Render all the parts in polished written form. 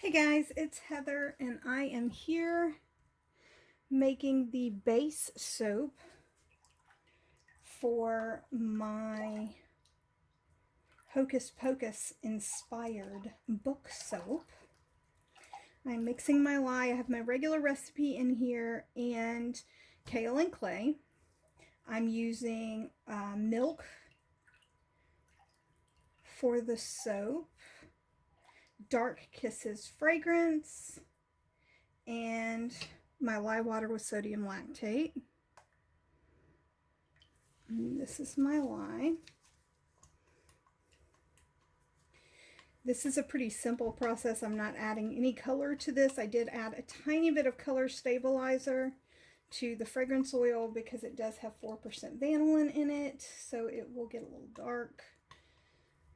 Hey guys, it's Heather and I am here making the base soap for my Hocus Pocus inspired book soap. I'm mixing my lye. I have my regular recipe in here and kaolin clay. I'm using milk for the soap, Dark Kisses fragrance, and my lye water with sodium lactate. And this is my lye. This is a pretty simple process. I'm not adding any color to this. I did add a tiny bit of color stabilizer to the fragrance oil because it does have 4% vanillin in it, so it will get a little dark.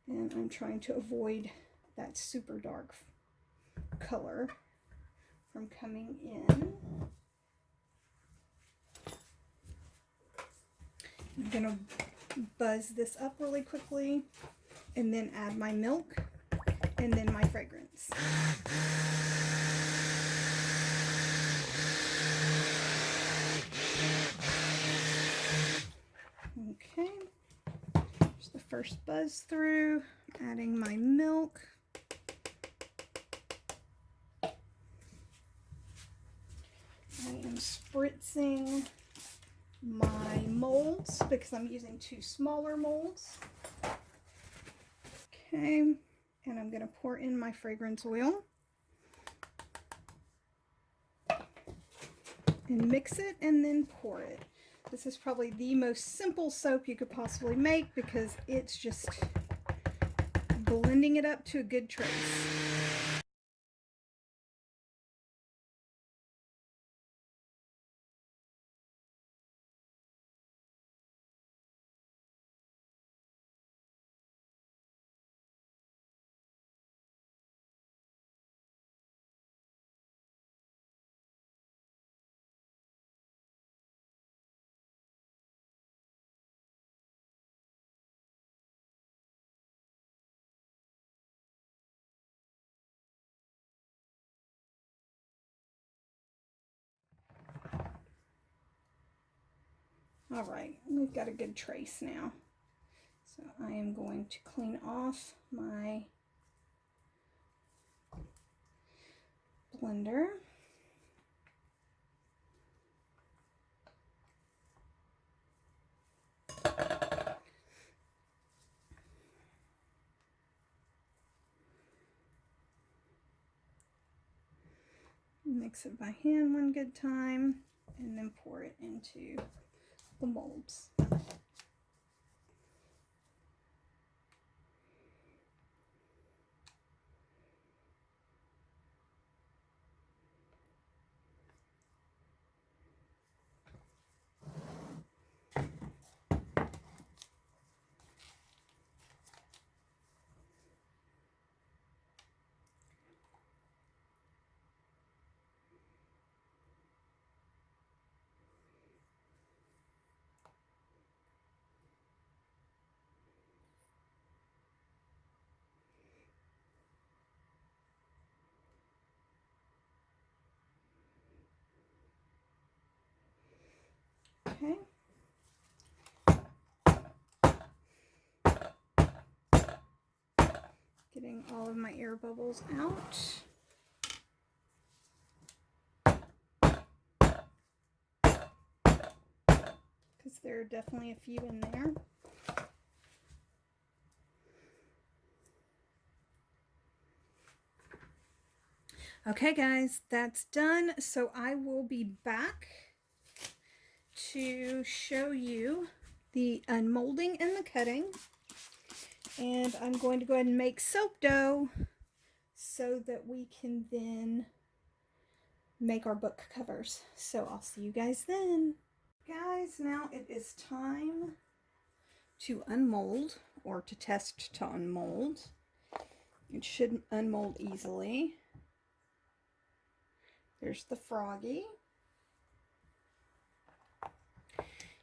And I'm trying to avoid that super dark color from coming in. I'm gonna buzz this up really quickly and then add my milk and then my fragrance. Okay, there's the first buzz through, adding my milk. I am spritzing my molds because I'm using 2 smaller molds. Okay, and I'm going to pour in my fragrance oil and mix it and then pour it. This is probably the most simple soap you could possibly make because it's just blending it up to a good trace. All right, we've got a good trace now. So I am going to clean off my blender. Mix it by hand one good time and then pour it into the molds. Okay. Getting all of my air bubbles out. Because there are definitely a few in there. Okay guys, that's done. So I will be back to show you the unmolding and the cutting. And I'm going to go ahead and make soap dough so that we can then make our book covers. So I'll see you guys then. Guys, now it is time to unmold, or to test to unmold. It should unmold easily. There's the froggy.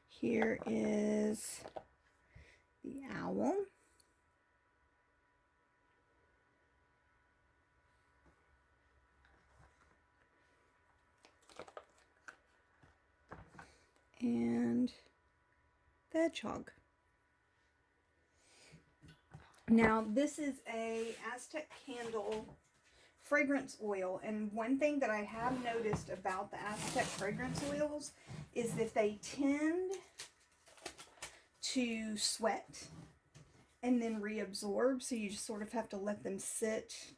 Here is the owl. and the hedgehog. Now this is a Aztec Candle fragrance oil, and one thing that I have noticed about the Aztec fragrance oils is that they tend to sweat and then reabsorb, so you just sort of have to let them sit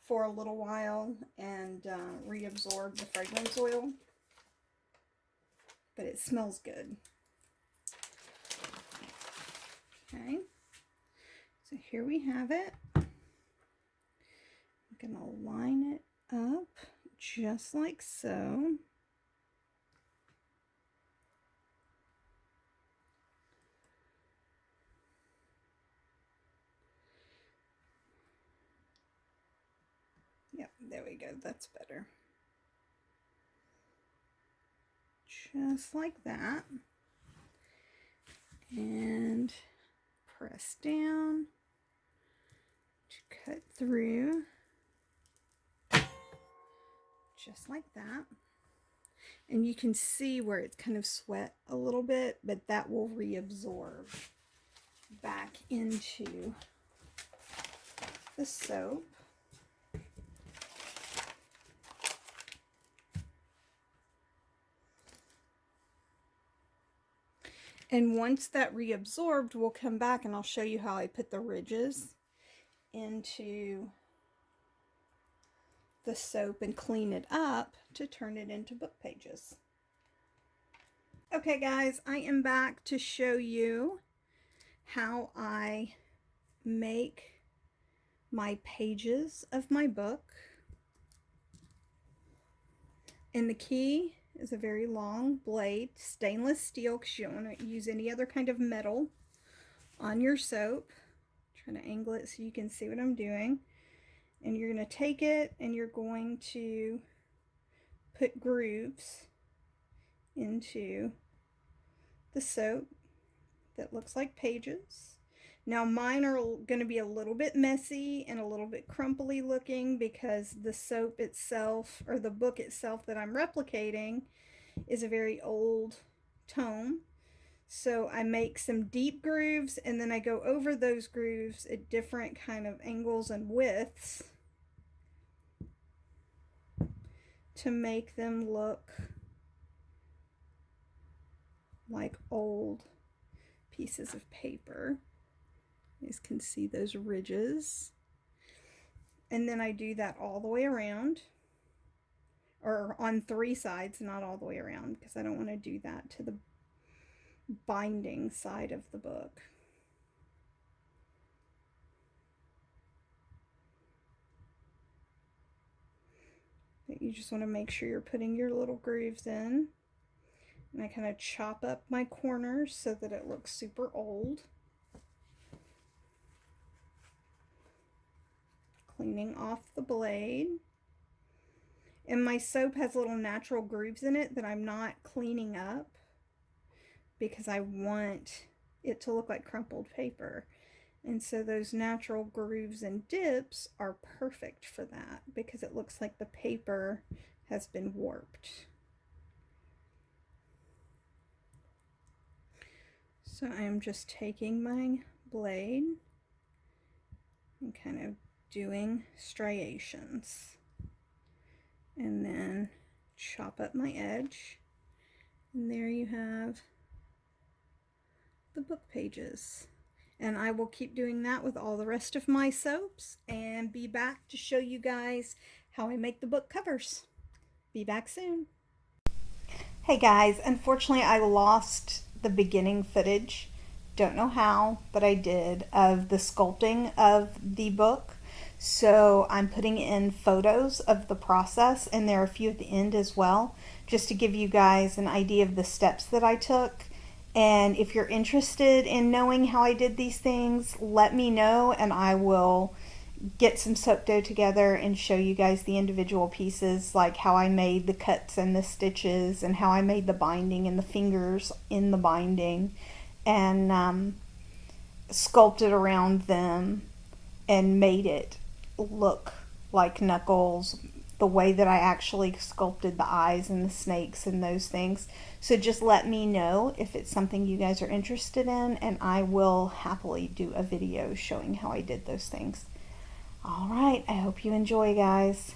for a little while and reabsorb the fragrance oil, but it smells good. Okay, so here we have it. I'm gonna line it up just like so. Yep, there we go, that's better. Just like that. And press down to cut through. Just like that. And you can see where it's kind of sweat a little bit, but that will reabsorb back into the soap. And once that reabsorbed, we'll come back and I'll show you how I put the ridges into the soap and clean it up to turn it into book pages. Okay guys, I am back to show you how I make my pages of my book. And the key is a very long blade, stainless steel, because you don't want to use any other kind of metal on your soap. I'm trying to angle it so you can see what I'm doing. And you're going to take it and you're going to put grooves into the soap that looks like pages. Now mine are going to be a little bit messy and a little bit crumply looking because the soap itself, or the book itself that I'm replicating, is a very old tome. So I make some deep grooves and then I go over those grooves at different kind of angles and widths to make them look like old pieces of paper. You guys can see those ridges. And then I do that all the way around, or on 3 sides, not all the way around, because I don't want to do that to the binding side of the book. But you just want to make sure you're putting your little grooves in. And I kind of chop up my corners so that it looks super old. Cleaning off the blade. And my soap has little natural grooves in it that I'm not cleaning up because I want it to look like crumpled paper. And so those natural grooves and dips are perfect for that because it looks like the paper has been warped. So I'm just taking my blade and kind of doing striations, and then chop up my edge, and there you have the book pages. And I will keep doing that with all the rest of my soaps and be back to show you guys how I make the book covers. Be back soon. Hey guys, unfortunately I lost the beginning footage. Don't know how, but I did, of the sculpting of the book. So I'm putting in photos of the process, and there are a few at the end as well, just to give you guys an idea of the steps that I took. And if you're interested in knowing how I did these things, let me know and I will get some soap dough together and show you guys the individual pieces, like how I made the cuts and the stitches and how I made the binding and the fingers in the binding, and sculpted around them and made it look like knuckles, the way that I actually sculpted the eyes and the snakes and those things. So just let me know if it's something you guys are interested in, and I will happily do a video showing how I did those things. All right, I hope you enjoy, guys.